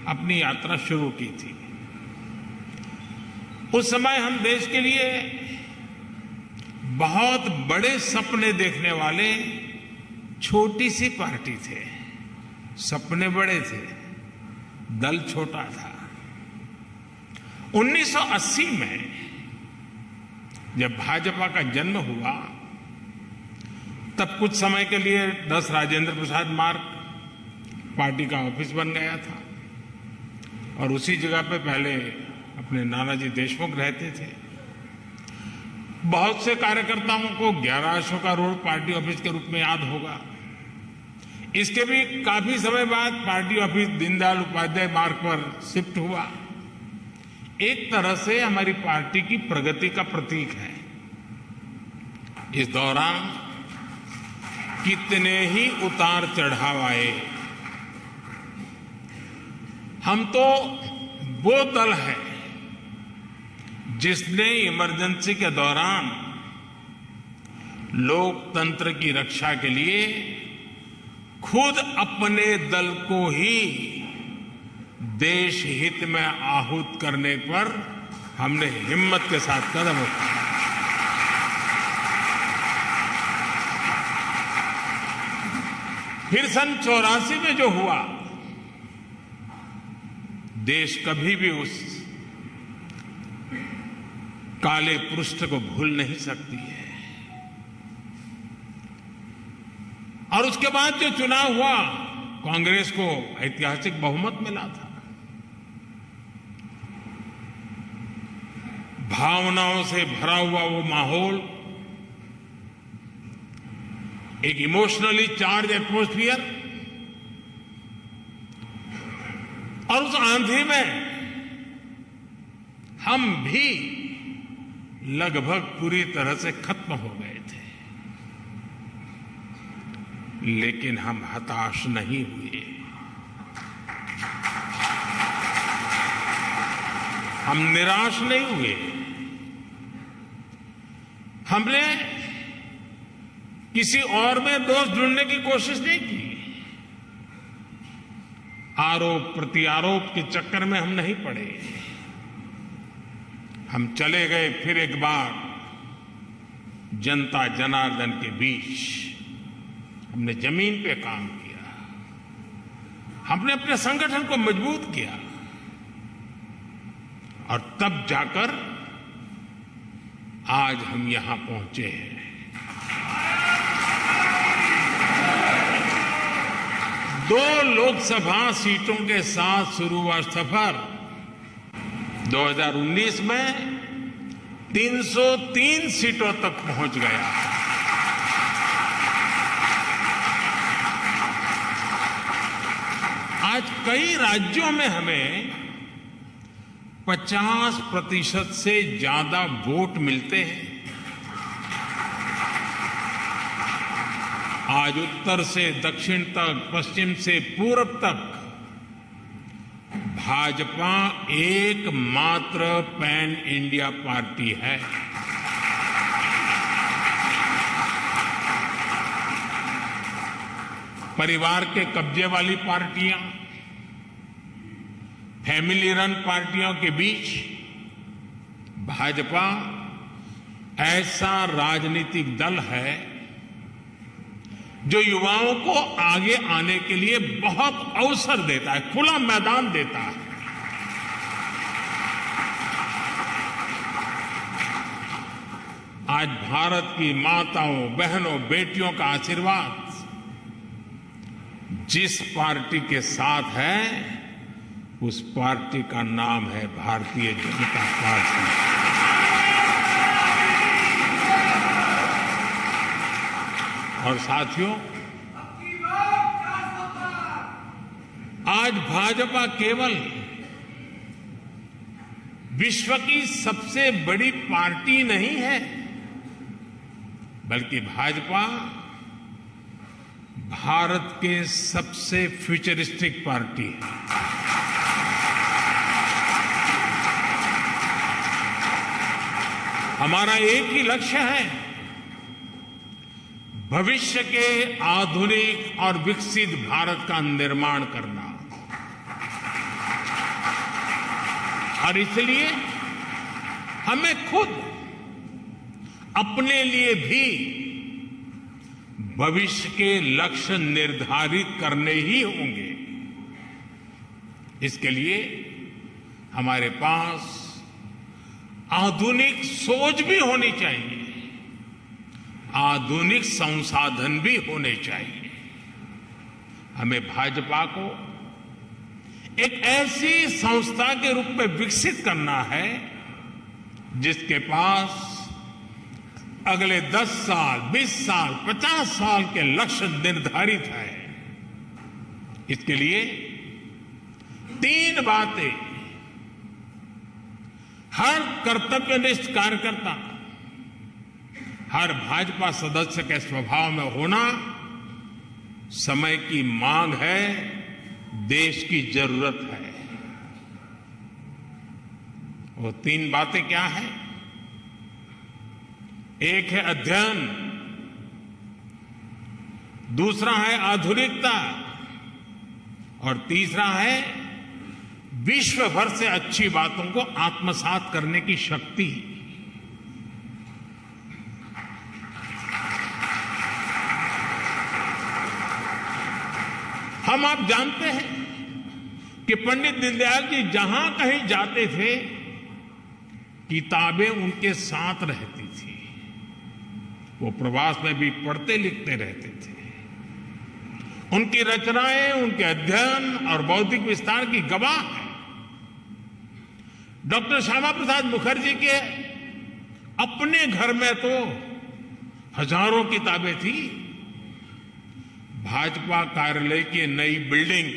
अपनी यात्रा शुरू की थी। उस समय हम देश के लिए बहुत बड़े सपने देखने वाले छोटी सी पार्टी थे। सपने बड़े थे, दल छोटा था। 1980 में जब भाजपा का जन्म हुआ, तब कुछ समय के लिए 10 राजेंद्र प्रसाद मार्ग पार्टी का ऑफिस बन गया था और उसी जगह पे पहले अपने नानाजी देशमुख रहते थे। बहुत से कार्यकर्ताओं को 11 अशोका रोड पार्टी ऑफिस के रूप में याद होगा। इसके भी काफी समय बाद पार्टी ऑफिस दीनदयाल उपाध्याय मार्ग पर शिफ्ट हुआ। एक तरह से हमारी पार्टी की प्रगति का प्रतीक है। इस दौरान कितने ही उतार चढ़ाव आए। हम तो वो दल है जिसने इमरजेंसी के दौरान लोकतंत्र की रक्षा के लिए खुद अपने दल को ही देश हित में आहूत करने पर हमने हिम्मत के साथ कदम उठाया। फिर सन 84 में जो हुआ, देश कभी भी उस काले पृष्ठ को भूल नहीं सकती है। और उसके बाद जो चुनाव हुआ, कांग्रेस को ऐतिहासिक बहुमत मिला था। भावनाओं से भरा हुआ वो माहौल, एक इमोशनली चार्ज एटमॉस्फियर, और उस आंधी में हम भी लगभग पूरी तरह से खत्म हो गए थे। लेकिन हम हताश नहीं हुए। हम निराश नहीं हुए। हमने किसी और में दोष ढूंढने की कोशिश नहीं की। आरोप प्रत्यारोप के चक्कर में हम नहीं पड़े। हम चले गए फिर एक बार जनता जनार्दन के बीच। हमने जमीन पे काम किया। हमने अपने संगठन को मजबूत किया और तब जाकर आज हम यहां पहुंचे हैं। 2 लोकसभा सीटों के साथ शुरू हुआ सफर 2019 में 303 सीटों तक पहुंच गया। आज कई राज्यों में हमें 50% से ज्यादा वोट मिलते हैं। आज उत्तर से दक्षिण तक, पश्चिम से पूरब तक भाजपा एकमात्र पैन इंडिया पार्टी है। परिवार के कब्जे वाली पार्टियां, फैमिली रन पार्टियों के बीच भाजपा ऐसा राजनीतिक दल है जो युवाओं को आगे आने के लिए बहुत अवसर देता है, खुला मैदान देता है। आज भारत की माताओं, बहनों, बेटियों का आशीर्वाद जिस पार्टी के साथ है, उस पार्टी का नाम है भारतीय जनता पार्टी। और साथियों, आज भाजपा केवल विश्व की सबसे बड़ी पार्टी नहीं है, बल्कि भाजपा भारत के सबसे फ्यूचरिस्टिक पार्टी है। हमारा एक ही लक्ष्य है, भविष्य के आधुनिक और विकसित भारत का निर्माण करना। और इसलिए हमें खुद अपने लिए भी भविष्य के लक्ष्य निर्धारित करने ही होंगे। इसके लिए हमारे पास आधुनिक सोच भी होनी चाहिए, आधुनिक संसाधन भी होने चाहिए। हमें भाजपा को एक ऐसी संस्था के रूप में विकसित करना है जिसके पास अगले 10 साल, 20 साल, 50 साल के लक्ष्य निर्धारित है। इसके लिए 3 बातें हर कर्तव्यनिष्ठ कार्यकर्ता, हर भाजपा सदस्य के स्वभाव में होना समय की मांग है, देश की जरूरत है। वो 3 बातें क्या है? एक है अध्ययन, दूसरा है आधुनिकता और तीसरा है विश्व भर से अच्छी बातों को आत्मसात करने की शक्ति। हम आप जानते हैं कि पंडित दीनदयाल जी जहां कहीं जाते थे, किताबें उनके साथ रहती थी। वो प्रवास में भी पढ़ते लिखते रहते थे। उनकी रचनाएं, उनके अध्ययन और बौद्धिक विस्तार की गवाह है। डॉक्टर श्यामा प्रसाद मुखर्जी के अपने घर में तो हजारों किताबें थी। भाजपा कार्यालय की नई बिल्डिंग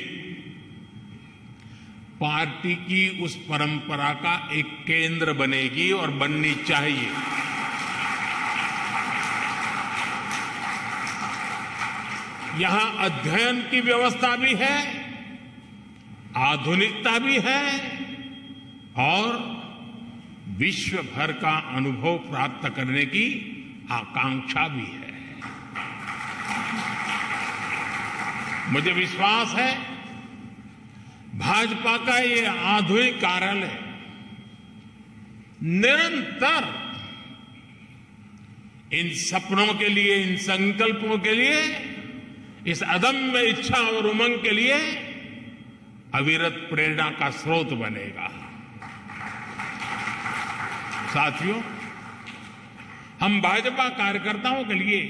पार्टी की उस परंपरा का एक केंद्र बनेगी और बननी चाहिए। यहां अध्ययन की व्यवस्था भी है, आधुनिकता भी है और विश्व भर का अनुभव प्राप्त करने की आकांक्षा भी है। मुझे विश्वास है भाजपा का ये आधुनिक कार्यालय निरंतर इन सपनों के लिए, इन संकल्पों के लिए, इस अदम्य इच्छा और उमंग के लिए अविरत प्रेरणा का स्रोत बनेगा। साथियों, हम भाजपा कार्यकर्ताओं के लिए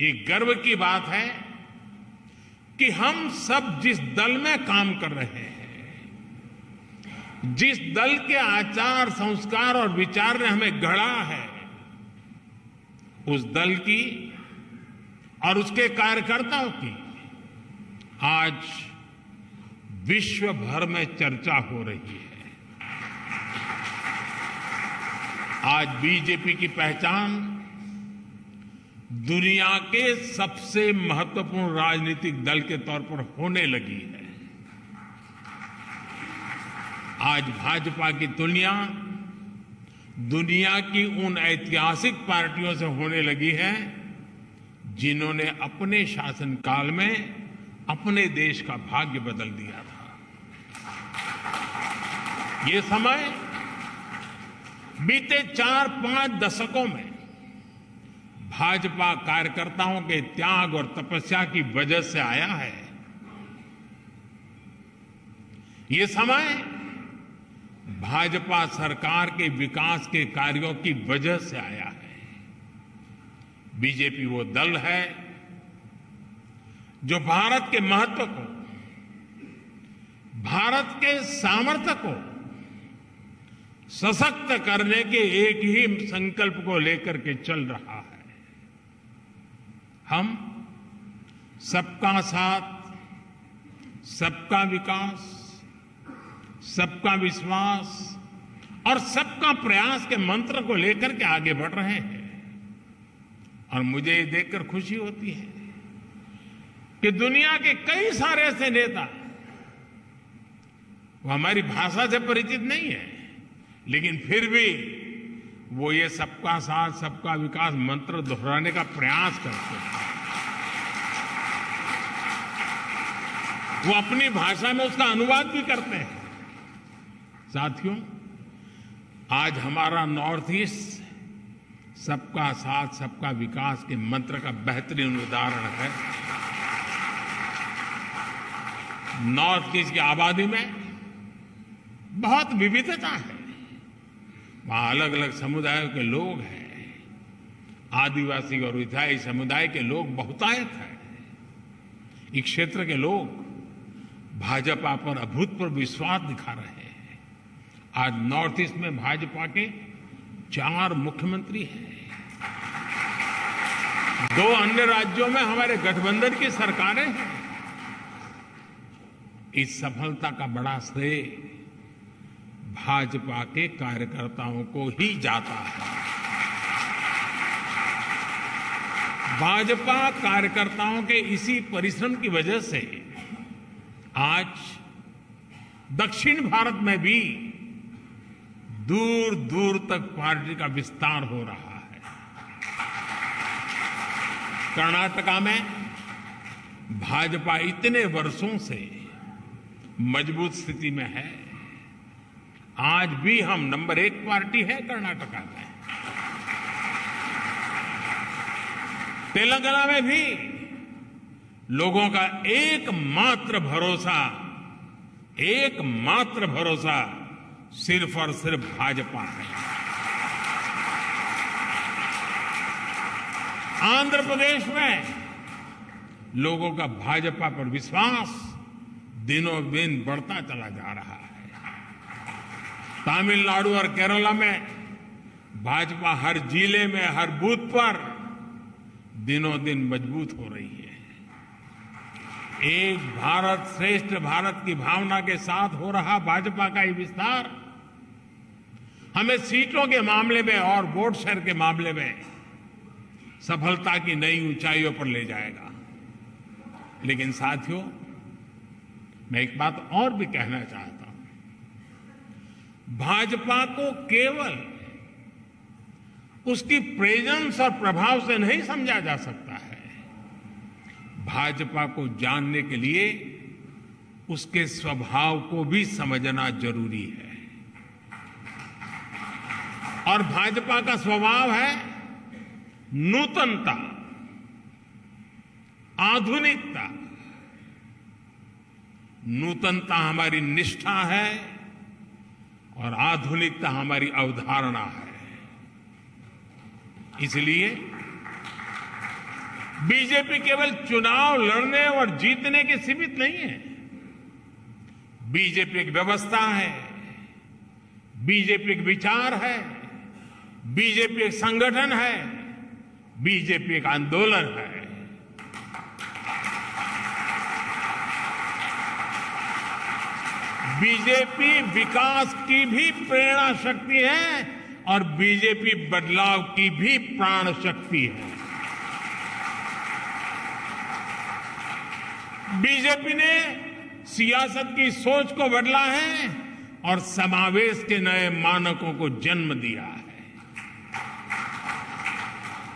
एक गर्व की बात है कि हम सब जिस दल में काम कर रहे हैं, जिस दल के आचार, संस्कार और विचार ने हमें गढ़ा है, उस दल की और उसके कार्यकर्ताओं की आज विश्व भर में चर्चा हो रही है। आज बीजेपी की पहचान दुनिया के सबसे महत्वपूर्ण राजनीतिक दल के तौर पर होने लगी है। आज भाजपा की तुलना दुनिया की उन ऐतिहासिक पार्टियों से होने लगी है जिन्होंने अपने शासनकाल में अपने देश का भाग्य बदल दिया था। ये समय बीते 4-5 दशकों में भाजपा कार्यकर्ताओं के त्याग और तपस्या की वजह से आया है। ये समय भाजपा सरकार के विकास के कार्यों की वजह से आया है। बीजेपी वो दल है जो भारत के महत्व को, भारत के सामर्थ्य को सशक्त करने के एक ही संकल्प को लेकर के चल रहा है। हम सबका साथ, सबका विकास, सबका विश्वास और सबका प्रयास के मंत्र को लेकर के आगे बढ़ रहे हैं। और मुझे ये देखकर खुशी होती है कि दुनिया के कई सारे ऐसे नेता, वो हमारी भाषा से परिचित नहीं है, लेकिन फिर भी वो ये सबका साथ, सबका विकास मंत्र दोहराने का प्रयास करते हैं। वो अपनी भाषा में उसका अनुवाद भी करते हैं। साथियों, आज हमारा नॉर्थ ईस्ट सबका साथ सबका विकास के मंत्र का बेहतरीन उदाहरण है। नॉर्थ ईस्ट की आबादी में बहुत विविधता है। वहां अलग अलग समुदायों के लोग हैं। आदिवासी और ईसाई समुदाय के लोग बहुतायत हैं। इस क्षेत्र के लोग भाजपा पर अभूतपूर्व विश्वास दिखा रहे हैं। आज नॉर्थ ईस्ट में भाजपा के 4 मुख्यमंत्री हैं। 2 अन्य राज्यों में हमारे गठबंधन की सरकारें हैं। इस सफलता का बड़ा श्रेय भाजपा के कार्यकर्ताओं को ही जाता है। भाजपा कार्यकर्ताओं के इसी परिश्रम की वजह से आज दक्षिण भारत में भी दूर दूर तक पार्टी का विस्तार हो रहा है। कर्नाटका में भाजपा इतने वर्षों से मजबूत स्थिति में है। आज भी हम नंबर 1 पार्टी है कर्नाटका में। तेलंगाना में भी लोगों का एकमात्र भरोसा सिर्फ और सिर्फ भाजपा है। आंध्र प्रदेश में लोगों का भाजपा पर विश्वास दिनों दिन बढ़ता चला जा रहा है। तमिलनाडु और केरला में भाजपा हर जिले में, हर बूथ पर दिनों दिन मजबूत हो रही है। एक भारत श्रेष्ठ भारत की भावना के साथ हो रहा भाजपा का ये विस्तार हमें सीटों के मामले में और वोट शेयर के मामले में सफलता की नई ऊंचाइयों पर ले जाएगा। लेकिन साथियों, मैं एक बात और भी कहना चाहता हूं। भाजपा को केवल उसकी प्रेजेंस और प्रभाव से नहीं समझा जा सकता है। भाजपा को जानने के लिए उसके स्वभाव को भी समझना जरूरी है। और भाजपा का स्वभाव है नूतनता, आधुनिकता। नूतनता हमारी निष्ठा है और आधुनिकता हमारी अवधारणा है। इसलिए बीजेपी केवल चुनाव लड़ने और जीतने की सीमित नहीं है। बीजेपी एक व्यवस्था है, बीजेपी एक विचार है, बीजेपी एक संगठन है, बीजेपी एक आंदोलन है। बीजेपी विकास की भी प्रेरणा शक्ति है और बीजेपी बदलाव की भी प्राण शक्ति है। बीजेपी ने सियासत की सोच को बदला है और समावेश के नए मानकों को जन्म दिया है।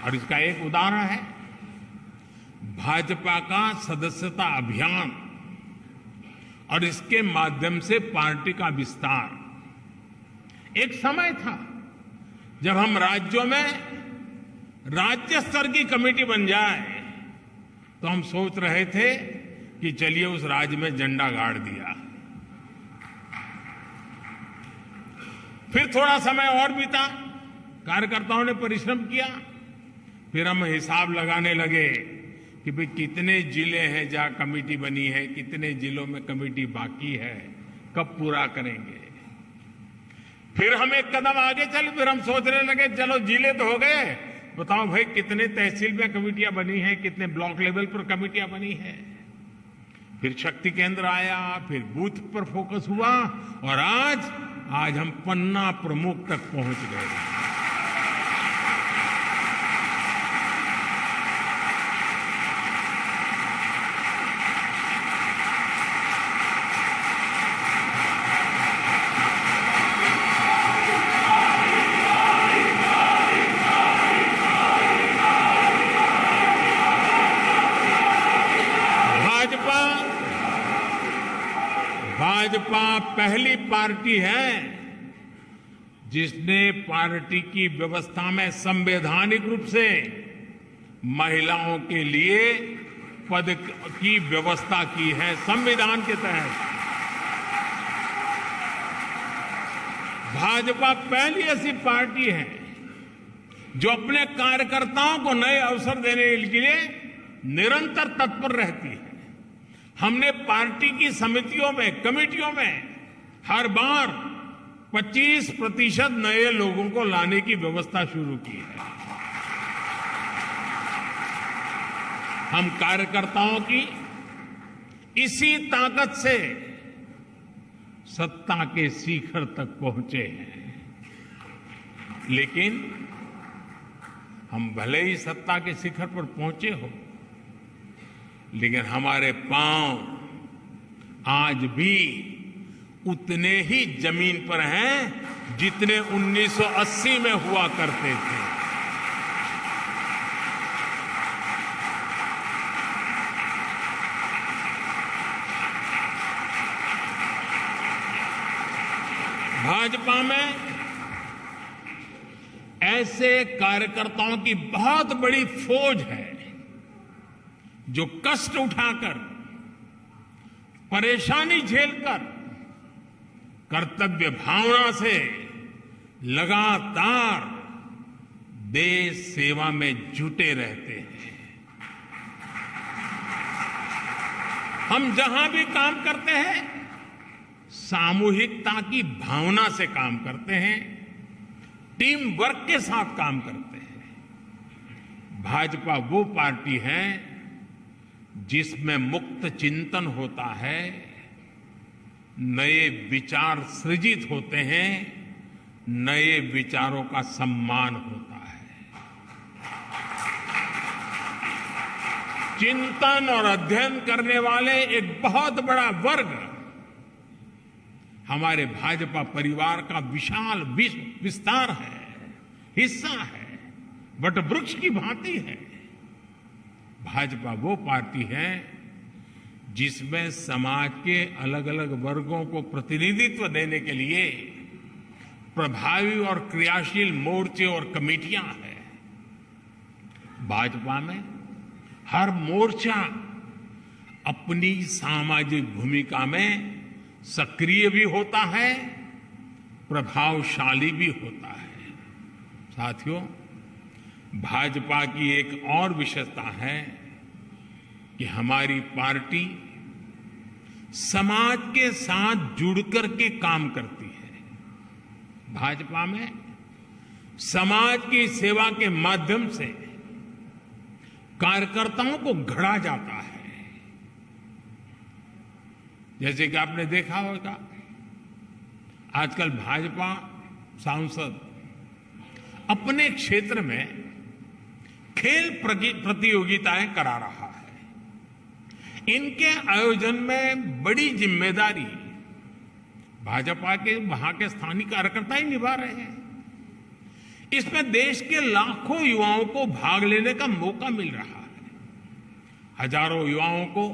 और इसका एक उदाहरण है भाजपा का सदस्यता अभियान और इसके माध्यम से पार्टी का विस्तार। एक समय था जब हम राज्यों में राज्य स्तर की कमेटी बन जाए तो हम सोच रहे थे कि चलिए उस राज्य में झंडा गाड़ दिया। फिर थोड़ा समय और बीता, कार्यकर्ताओं ने परिश्रम किया। फिर हम हिसाब लगाने लगे कि भाई कितने जिले हैं जहां कमेटी बनी है, कितने जिलों में कमेटी बाकी है, कब पूरा करेंगे। फिर हम एक कदम आगे चले, फिर हम सोचने लगे चलो जिले तो हो गए, बताओ भाई कितने तहसील में कमेटियां बनी है, कितने ब्लॉक लेवल पर कमेटियां बनी है। फिर शक्ति केंद्र आया, फिर बूथ पर फोकस हुआ और आज हम पन्ना प्रमुख तक पहुंच गए। भाजपा पहली पार्टी है जिसने पार्टी की व्यवस्था में संवैधानिक रूप से महिलाओं के लिए पद की व्यवस्था की है। संविधान के तहत भाजपा पहली ऐसी पार्टी है जो अपने कार्यकर्ताओं को नए अवसर देने के लिए निरंतर तत्पर रहती है। हमने पार्टी की समितियों में, कमेटियों में हर बार 25% नए लोगों को लाने की व्यवस्था शुरू की है। हम कार्यकर्ताओं की इसी ताकत से सत्ता के शिखर तक पहुंचे हैं। लेकिन हम भले ही सत्ता के शिखर पर पहुंचे हो, लेकिन हमारे पांव आज भी उतने ही जमीन पर हैं जितने 1980 में हुआ करते थे। भाजपा में ऐसे कार्यकर्ताओं की बहुत बड़ी फौज है जो कष्ट उठाकर, परेशानी झेलकर, कर्तव्य भावना से लगातार देश सेवा में जुटे रहते हैं। हम जहां भी काम करते हैं सामूहिकता की भावना से काम करते हैं, टीम वर्क के साथ काम करते हैं। भाजपा वो पार्टी है जिसमें मुक्त चिंतन होता है, नए विचार सृजित होते हैं, नए विचारों का सम्मान होता है। चिंतन और अध्ययन करने वाले एक बहुत बड़ा वर्ग हमारे भाजपा परिवार का विशाल विस्तार है, हिस्सा है, वट वृक्ष की भांति है। भाजपा वो पार्टी है जिसमें समाज के अलग अलग वर्गों को प्रतिनिधित्व देने के लिए प्रभावी और क्रियाशील मोर्चे और कमेटियां हैं। भाजपा में हर मोर्चा अपनी सामाजिक भूमिका में सक्रिय भी होता है, प्रभावशाली भी होता है। साथियों, भाजपा की एक और विशेषता है कि हमारी पार्टी समाज के साथ जुड़कर के काम करती है। भाजपा में समाज की सेवा के माध्यम से कार्यकर्ताओं को गढ़ा जाता है। जैसे कि आपने देखा होगा, आजकल भाजपा सांसद अपने क्षेत्र में खेल प्रतियोगिताएं करा रहा है। इनके आयोजन में बड़ी जिम्मेदारी भाजपा के वहां के स्थानीय कार्यकर्ता ही निभा रहे हैं। इसमें देश के लाखों युवाओं को भाग लेने का मौका मिल रहा है। हजारों युवाओं को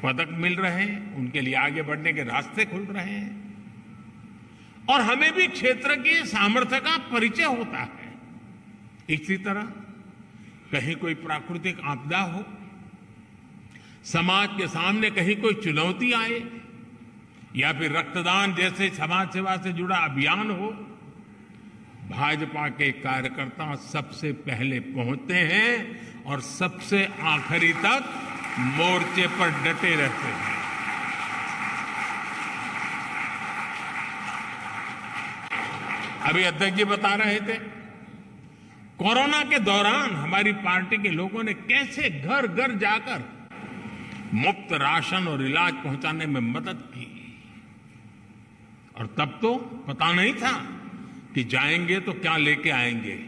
पदक मिल रहे हैं, उनके लिए आगे बढ़ने के रास्ते खुल रहे हैं और हमें भी क्षेत्र की सामर्थ्य का परिचय होता है। इसी तरह कहीं कोई प्राकृतिक आपदा हो, समाज के सामने कहीं कोई चुनौती आए या फिर रक्तदान जैसे समाज सेवा से जुड़ा अभियान हो, भाजपा के कार्यकर्ता सबसे पहले पहुंचते हैं और सबसे आखिरी तक मोर्चे पर डटे रहते हैं। अभी अध्यक्ष जी बता रहे थे, कोरोना के दौरान हमारी पार्टी के लोगों ने कैसे घर घर जाकर मुफ्त राशन और इलाज पहुंचाने में मदद की। और तब तो पता नहीं था कि जाएंगे तो क्या लेके आएंगे।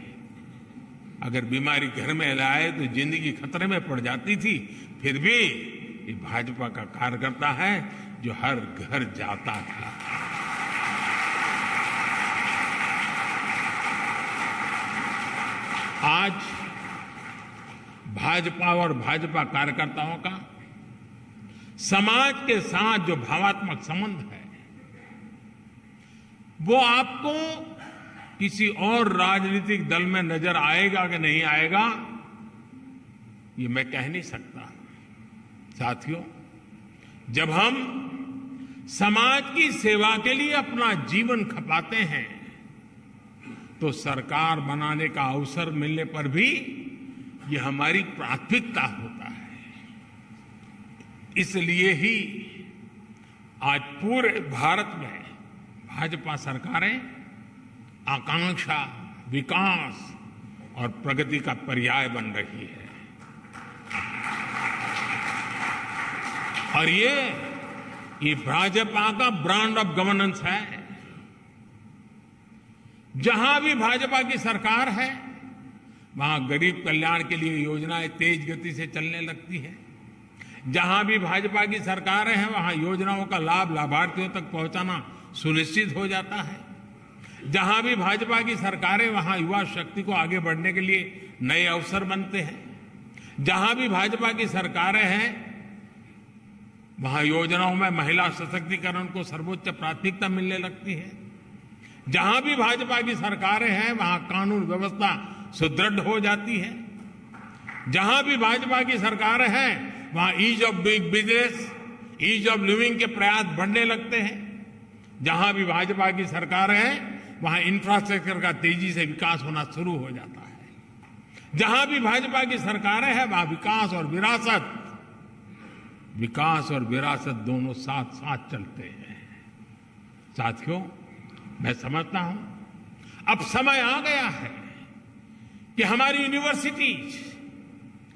अगर बीमारी घर में लाए तो जिंदगी खतरे में पड़ जाती थी। फिर भी ये भाजपा का कार्यकर्ता है जो हर घर जाता था। आज भाजपा और भाजपा कार्यकर्ताओं का समाज के साथ जो भावात्मक संबंध है, वो आपको किसी और राजनीतिक दल में नजर आएगा कि नहीं आएगा, ये मैं कह नहीं सकता। साथियों, जब हम समाज की सेवा के लिए अपना जीवन खपाते हैं तो सरकार बनाने का अवसर मिलने पर भी ये हमारी प्राथमिकता होता है। इसलिए ही आज पूरे भारत में भाजपा सरकारें आकांक्षा, विकास और प्रगति का पर्याय बन रही है। और ये भाजपा का ब्रांड ऑफ गवर्नेंस है। जहां भी भाजपा की सरकार है वहां गरीब कल्याण के लिए योजनाएं तेज गति से चलने लगती है। जहां भी भाजपा की सरकारें हैं वहां योजनाओं का लाभ लाभार्थियों तक पहुंचाना सुनिश्चित हो जाता है। जहां भी भाजपा की सरकारें वहां युवा शक्ति को आगे बढ़ने के लिए नए अवसर बनते हैं। जहां भी भाजपा की सरकारें हैं वहां योजनाओं में महिला सशक्तिकरण को सर्वोच्च प्राथमिकता मिलने लगती है। जहां भी भाजपा की सरकारें हैं वहां कानून व्यवस्था सुदृढ़ हो जाती है। जहां भी भाजपा की सरकारें हैं वहां ease of doing business, ease of living के प्रयास बढ़ने लगते हैं। जहां भी भाजपा की सरकारें हैं वहां इंफ्रास्ट्रक्चर का तेजी से विकास होना शुरू हो जाता है। जहां भी भाजपा की सरकारें हैं वहां विकास और विरासत दोनों साथ साथ चलते हैं। साथियों, मैं समझता हूं अब समय आ गया है कि हमारी यूनिवर्सिटीज,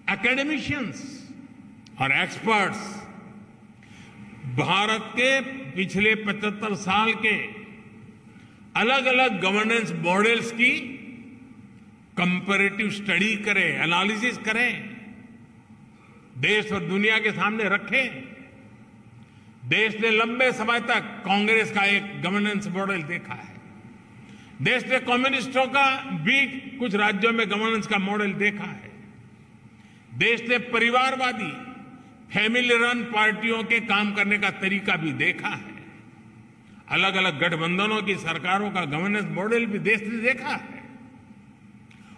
एकेडमिशियंस और एक्सपर्ट्स भारत के पिछले 75 साल के अलग अलग गवर्नेंस मॉडल्स की कंपैरेटिव स्टडी करें, एनालिसिस करें, देश और दुनिया के सामने रखें। देश ने लंबे समय तक कांग्रेस का एक गवर्नेंस मॉडल देखा है। देश ने कम्युनिस्टों का भी कुछ राज्यों में गवर्नेंस का मॉडल देखा है। देश ने परिवारवादी, फैमिली रन पार्टियों के काम करने का तरीका भी देखा है। अलग अलग गठबंधनों की सरकारों का गवर्नेंस मॉडल भी देश ने देखा है।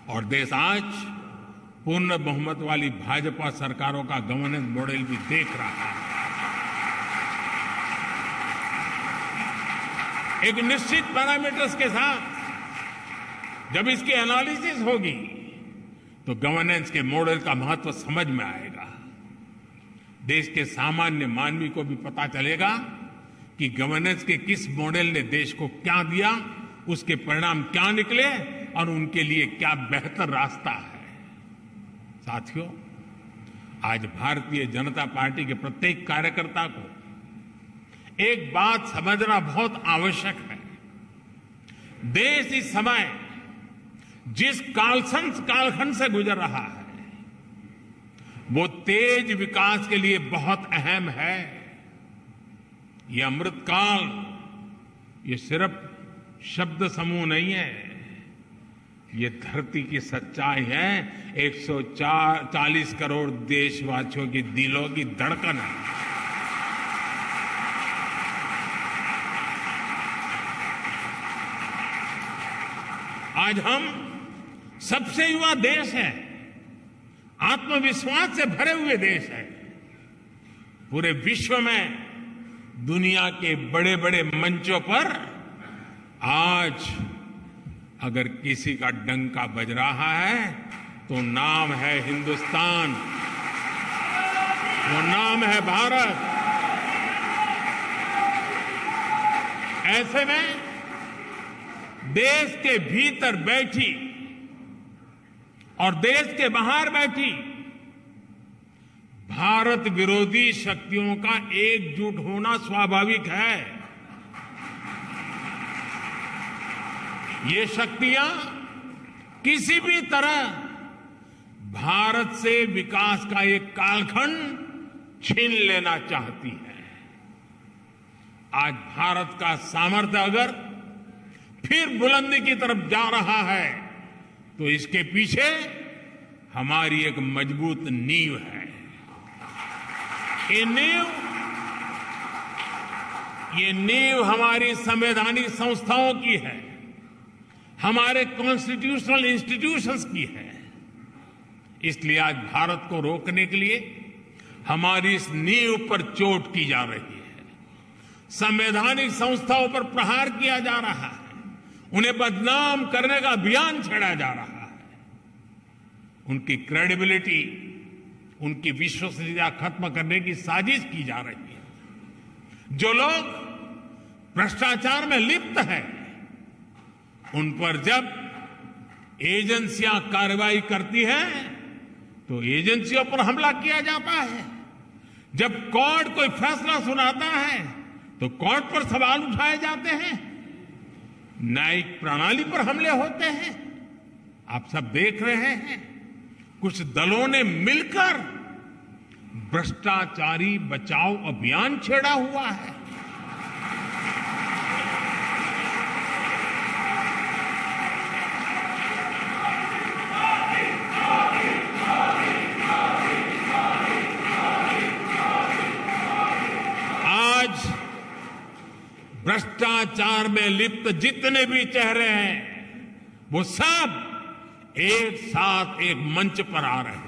और देश आज पूर्ण बहुमत वाली भाजपा सरकारों का गवर्नेंस मॉडल भी देख रहा है। एक निश्चित पैरामीटर्स के साथ जब इसकी एनालिसिस होगी तो गवर्नेंस के मॉडल का महत्व समझ में आएगा। देश के सामान्य मानवी को भी पता चलेगा कि गवर्नेंस के किस मॉडल ने देश को क्या दिया, उसके परिणाम क्या निकले और उनके लिए क्या बेहतर रास्ता है। साथियों, आज भारतीय जनता पार्टी के प्रत्येक कार्यकर्ता को एक बात समझना बहुत आवश्यक है। देश इस समय जिस कालखंड से गुजर रहा है वो तेज विकास के लिए बहुत अहम है। ये अमृतकाल ये सिर्फ शब्द समूह नहीं है, ये धरती की सच्चाई है। 140 करोड़ देशवासियों की दिलों की धड़कन है। आज हम सबसे युवा देश है, आत्मविश्वास से भरे हुए देश है। पूरे विश्व में दुनिया के बड़े बड़े मंचों पर आज अगर किसी का डंका बज रहा है तो नाम है हिंदुस्तान, वो नाम है भारत। ऐसे में देश के भीतर बैठी और देश के बाहर बैठी भारत विरोधी शक्तियों का एकजुट होना स्वाभाविक है। ये शक्तियां किसी भी तरह भारत से विकास का एक कालखंड छीन लेना चाहती है। आज भारत का सामर्थ्य अगर फिर बुलंदी की तरफ जा रहा है तो इसके पीछे हमारी एक मजबूत नींव है। ये नींव ये नींव हमारी संवैधानिक संस्थाओं की है, हमारे कॉन्स्टिट्यूशनल इंस्टीट्यूशंस की है। इसलिए आज भारत को रोकने के लिए हमारी इस नींव पर चोट की जा रही है, संवैधानिक संस्थाओं पर प्रहार किया जा रहा है, उन्हें बदनाम करने का अभियान छेड़ा जा रहा है, उनकी क्रेडिबिलिटी, उनकी विश्वसनीयता खत्म करने की साजिश की जा रही है। जो लोग भ्रष्टाचार में लिप्त हैं, उन पर जब एजेंसियां कार्रवाई करती हैं तो एजेंसियों पर हमला किया जाता है। जब कोर्ट कोई फैसला सुनाता है तो कोर्ट पर सवाल उठाए जाते हैं, न्यायिक प्रणाली पर हमले होते हैं। आप सब देख रहे हैं, कुछ दलों ने मिलकर भ्रष्टाचारी बचाओ अभियान छेड़ा हुआ है। आज भ्रष्टाचार में लिप्त जितने भी चेहरे हैं, वो सब एक साथ एक मंच पर आ रहे हैं।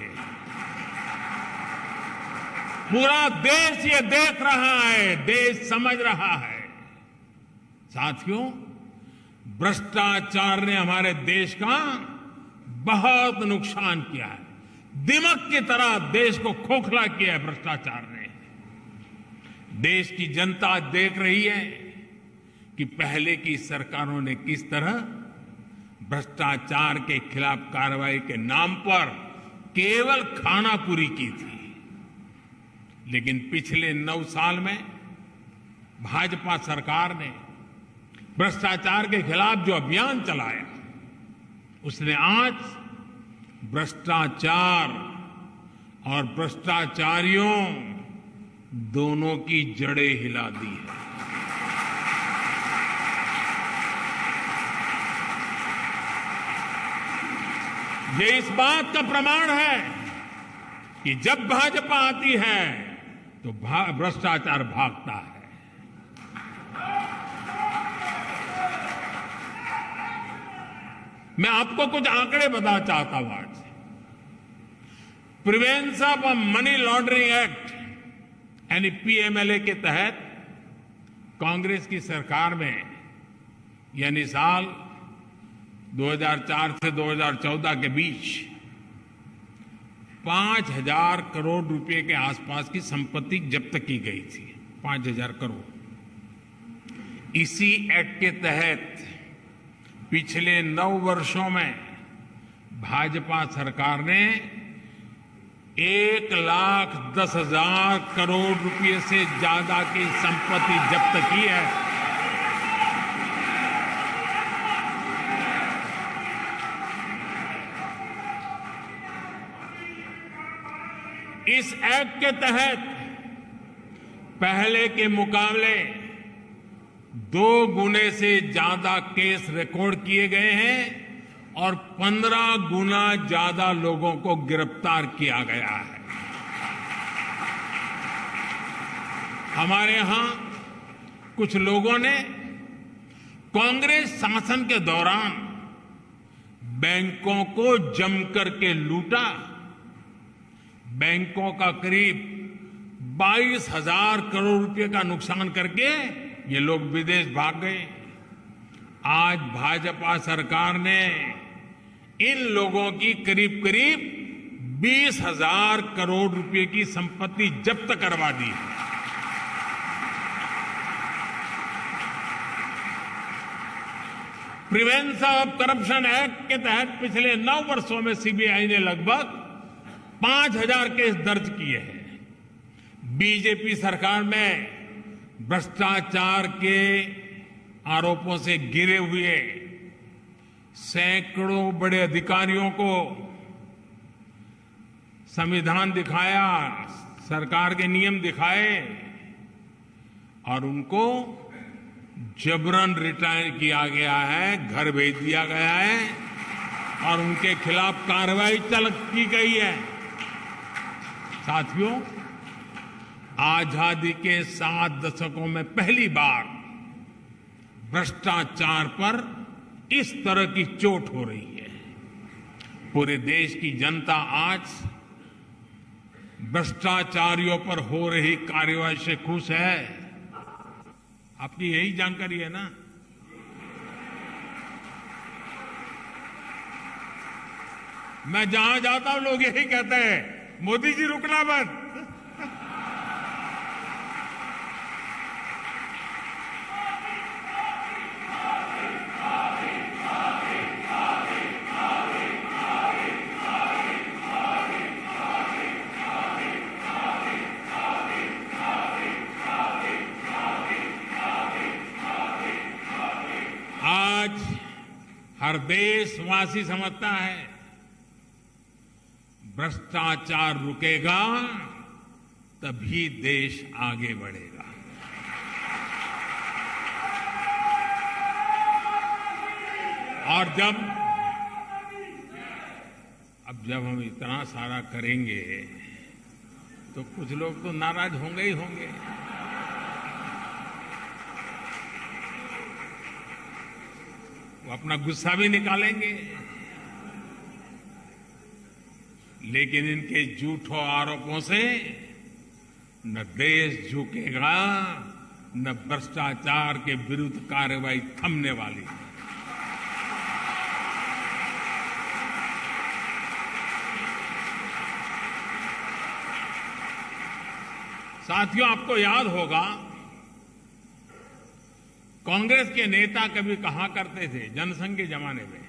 पूरा देश ये देख रहा है, देश समझ रहा है। साथियों, भ्रष्टाचार ने हमारे देश का बहुत नुकसान किया है। दिमक की तरह देश को खोखला किया है भ्रष्टाचार ने। देश की जनता देख रही है कि पहले की सरकारों ने किस तरह भ्रष्टाचार के खिलाफ कार्रवाई के नाम पर केवल खानापुरी की थी। लेकिन पिछले 9 साल में भाजपा सरकार ने भ्रष्टाचार के खिलाफ जो अभियान चलाया, उसने आज भ्रष्टाचार और भ्रष्टाचारियों दोनों की जड़ें हिला दी है। ये इस बात का प्रमाण है कि जब भाजपा आती है तो भ्रष्टाचार भागता है। मैं आपको कुछ आंकड़े बताना चाहता हूं आज। Prevention of money laundering act यानी पीएमएलए के तहत कांग्रेस की सरकार में, यानी साल 2004 से 2014 के बीच 5,000 करोड़ रुपए के आसपास की संपत्ति जब्त की गई थी। 5,000 करोड़। इसी एक्ट के तहत पिछले 9 वर्षों में भाजपा सरकार ने 1,10,000 करोड़ रुपए से ज्यादा की संपत्ति जब्त की है। इस एक्ट के तहत पहले के मुकाबले 2 गुने से ज्यादा केस रिकॉर्ड किए गए हैं और 15 गुना ज्यादा लोगों को गिरफ्तार किया गया है। हमारे यहां कुछ लोगों ने कांग्रेस शासन के दौरान बैंकों को जमकर के लूटा। बैंकों का करीब 22,000 करोड़ रुपए का नुकसान करके ये लोग विदेश भाग गए। आज भाजपा सरकार ने इन लोगों की करीब करीब 20,000 करोड़ रुपए की संपत्ति जब्त करवा दी है। प्रिवेंशन ऑफ करप्शन एक्ट के तहत पिछले 9 वर्षों में सीबीआई ने लगभग 5,000 केस दर्ज किए हैं। बीजेपी सरकार में भ्रष्टाचार के आरोपों से घिरे हुए सैकड़ों बड़े अधिकारियों को संविधान दिखाया, सरकार के नियम दिखाए और उनको जबरन रिटायर किया गया है, घर भेज दिया गया है और उनके खिलाफ कार्रवाई की गई है। साथियों, आजादी के 7 दशकों में पहली बार भ्रष्टाचार पर इस तरह की चोट हो रही है। पूरे देश की जनता आज भ्रष्टाचारियों पर हो रही कार्रवाई से खुश है। आपकी यही जानकारी है ना? मैं जहां जाता हूं लोग यही कहते हैं, मोदी जी रुकना मत। आज हर देशवासी समझता है भ्रष्टाचार रुकेगा तभी देश आगे बढ़ेगा। और जब हम इतना सारा करेंगे तो कुछ लोग तो नाराज होंगे ही होंगे। वो अपना गुस्सा भी निकालेंगे, लेकिन इनके झूठों आरोपों से न देश झुकेगा, न भ्रष्टाचार के विरुद्ध कार्रवाई थमने वाली है। साथियों, आपको याद होगा कांग्रेस के नेता कभी कहा करते थे, जनसंघ के जमाने में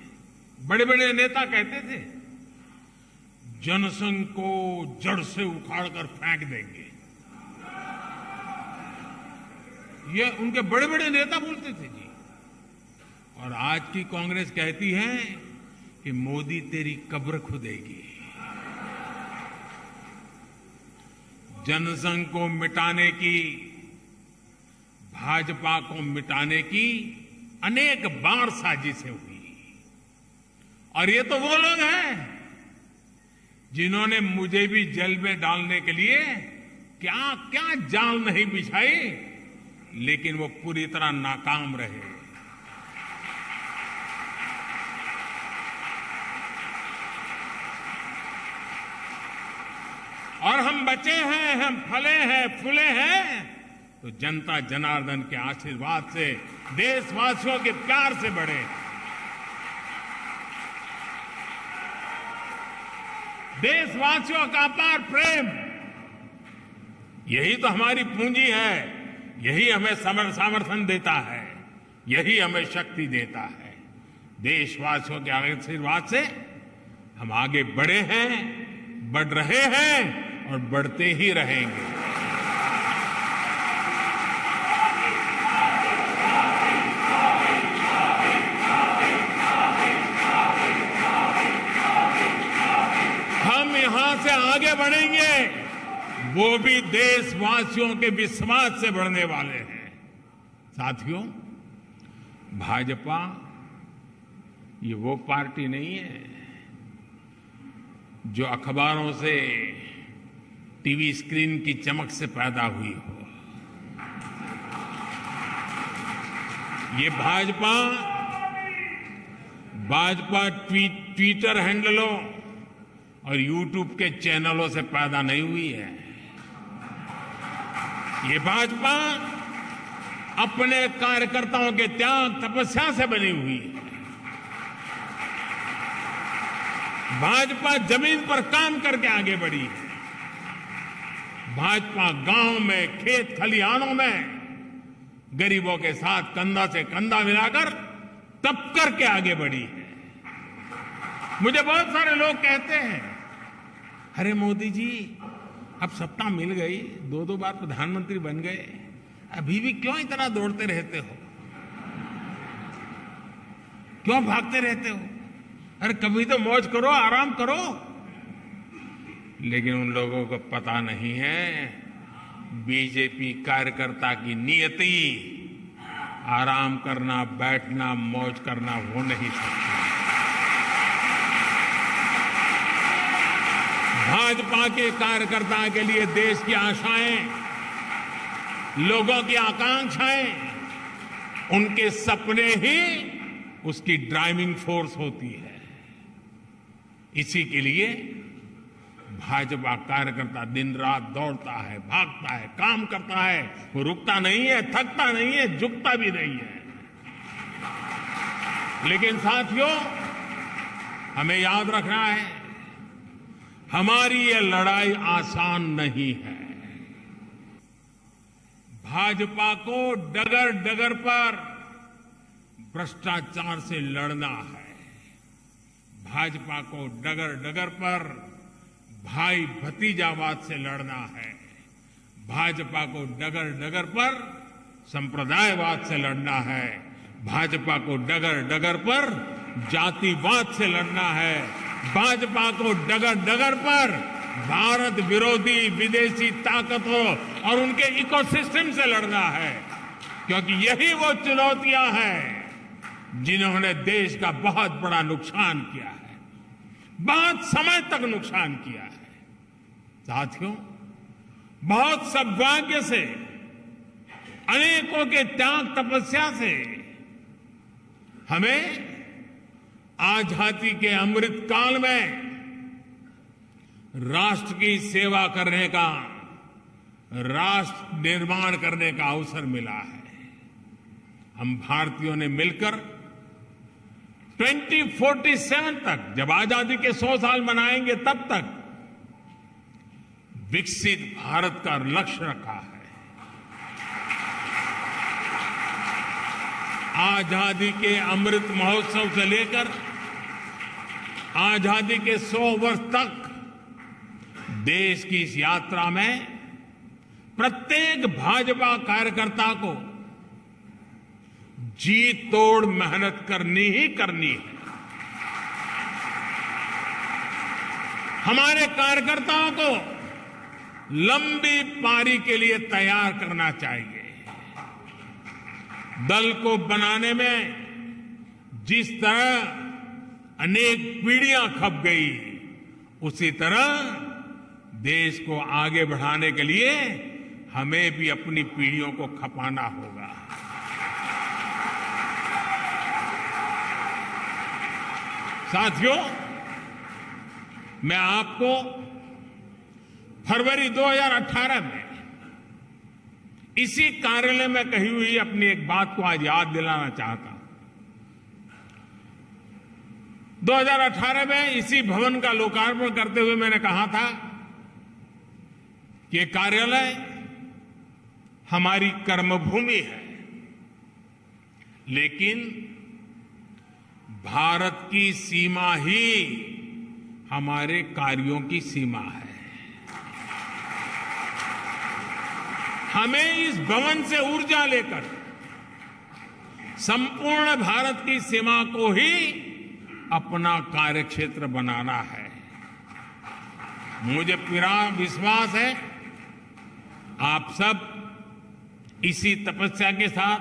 बड़े बड़े नेता कहते थे जनसंघ को जड़ से उखाड़कर फेंक देंगे। ये उनके बड़े बड़े नेता बोलते थे जी। और आज की कांग्रेस कहती है कि मोदी तेरी कब्र खुदेगी। जनसंघ को मिटाने की, भाजपा को मिटाने की अनेक बार साजिशें हुई। और ये तो वो लोग हैं जिन्होंने मुझे भी जेल में डालने के लिए क्या क्या जाल नहीं बिछाई, लेकिन वो पूरी तरह नाकाम रहे। और हम बचे हैं, हम फले हैं, फूले हैं तो जनता जनार्दन के आशीर्वाद से, देशवासियों के प्यार से बढ़े। देशवासियों का अपार प्रेम, यही तो हमारी पूंजी है, यही हमें सामर्थ्य देता है, यही हमें शक्ति देता है। देशवासियों के आशीर्वाद से हम आगे बढ़े हैं, बढ़ रहे हैं और बढ़ते ही रहेंगे। हम यहां से आगे बढ़ेंगे, वो भी देशवासियों के विश्वास से बढ़ने वाले हैं। साथियों, भाजपा ये वो पार्टी नहीं है जो अखबारों से, टीवी स्क्रीन की चमक से पैदा हुई हो। ये भाजपा ट्विटर हैंडलों और यूट्यूब के चैनलों से पैदा नहीं हुई है। ये भाजपा अपने कार्यकर्ताओं के त्याग तपस्या से बनी हुई है। भाजपा जमीन पर काम करके आगे बढ़ी है। भाजपा गांव में, खेत खलिहानों में गरीबों के साथ कंधा से कंधा मिलाकर तप करके आगे बढ़ी है। मुझे बहुत सारे लोग कहते हैं, अरे मोदी जी अब सत्ता मिल गई, 2 बार प्रधानमंत्री बन गए, अभी भी क्यों इतना दौड़ते रहते हो, क्यों भागते रहते हो? अरे कभी तो मौज करो, आराम करो। लेकिन उन लोगों को पता नहीं है, बीजेपी कार्यकर्ता की नियति आराम करना, बैठना, मौज करना हो नहीं सकती। भाजपा के कार्यकर्ता के लिए देश की आशाएं लोगों की आकांक्षाएं, उनके सपने ही उसकी ड्राइविंग फोर्स होती है। इसी के लिए भाजपा कार्यकर्ता दिन रात दौड़ता है, भागता है, काम करता है। वो रुकता नहीं है, थकता नहीं है, झुकता भी नहीं है। लेकिन साथियों, हमें याद रखना है, हमारी ये लड़ाई आसान नहीं है। भाजपा को डगर डगर पर भ्रष्टाचार से लड़ना है। भाजपा को डगर डगर पर भाई भतीजावाद से लड़ना है। भाजपा को डगर डगर पर संप्रदायवाद से लड़ना है। भाजपा को डगर डगर पर जातिवाद से लड़ना है। भाजपा को डगर डगर पर भारत विरोधी विदेशी ताकतों और उनके इकोसिस्टम से लड़ना है, क्योंकि यही वो चुनौतियां हैं जिन्होंने देश का बहुत बड़ा नुकसान किया है, बहुत समय तक नुकसान किया है। साथियों, बहुत सौभाग्य से, अनेकों के त्याग तपस्या से हमें आजादी के अमृत काल में राष्ट्र की सेवा करने का, राष्ट्र निर्माण करने का अवसर मिला है। हम भारतीयों ने मिलकर 2047 तक, जब आजादी के 100 साल मनाएंगे, तब तक विकसित भारत का लक्ष्य रखा है। आजादी के अमृत महोत्सव से लेकर आजादी के 100 वर्ष तक देश की इस यात्रा में प्रत्येक भाजपा कार्यकर्ता को जी तोड़ मेहनत करनी ही करनी है। हमारे कार्यकर्ताओं को लंबी पारी के लिए तैयार करना चाहिए। दल को बनाने में जिस तरह अनेक पीढ़ियां खप गई, उसी तरह देश को आगे बढ़ाने के लिए हमें भी अपनी पीढ़ियों को खपाना होगा। साथियों, मैं आपको फरवरी 2018 में इसी कार्यालय में कही हुई अपनी एक बात को आज याद दिलाना चाहता हूं। 2018 में इसी भवन का लोकार्पण करते हुए मैंने कहा था कि कार्यालय हमारी कर्मभूमि है, लेकिन भारत की सीमा ही हमारे कार्यों की सीमा है। हमें इस भवन से ऊर्जा लेकर संपूर्ण भारत की सीमा को ही अपना कार्यक्षेत्र बनाना है। मुझे पूरा विश्वास है आप सब इसी तपस्या के साथ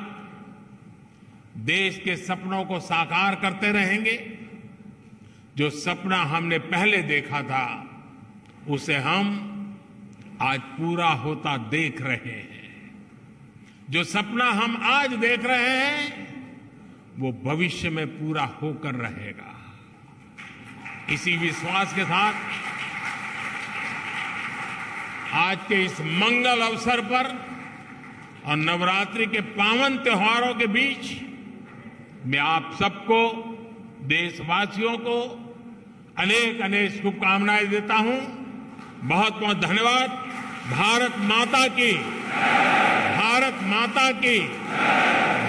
देश के सपनों को साकार करते रहेंगे। जो सपना हमने पहले देखा था, उसे हम आज पूरा होता देख रहे हैं। जो सपना हम आज देख रहे हैं, वो भविष्य में पूरा होकर रहेगा। इसी विश्वास के साथ आज के इस मंगल अवसर पर और नवरात्रि के पावन त्योहारों के बीच मैं आप सबको, देशवासियों को अनेक अनेक शुभकामनाएं देता हूं। बहुत बहुत धन्यवाद। भारत माता की, भारत माता की,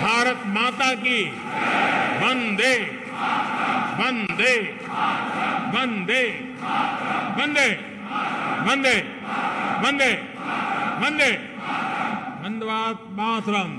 भारत माता की। वंदे वंदे वंदे वंदे वंदे वंदे वंदे वंदे मातरम।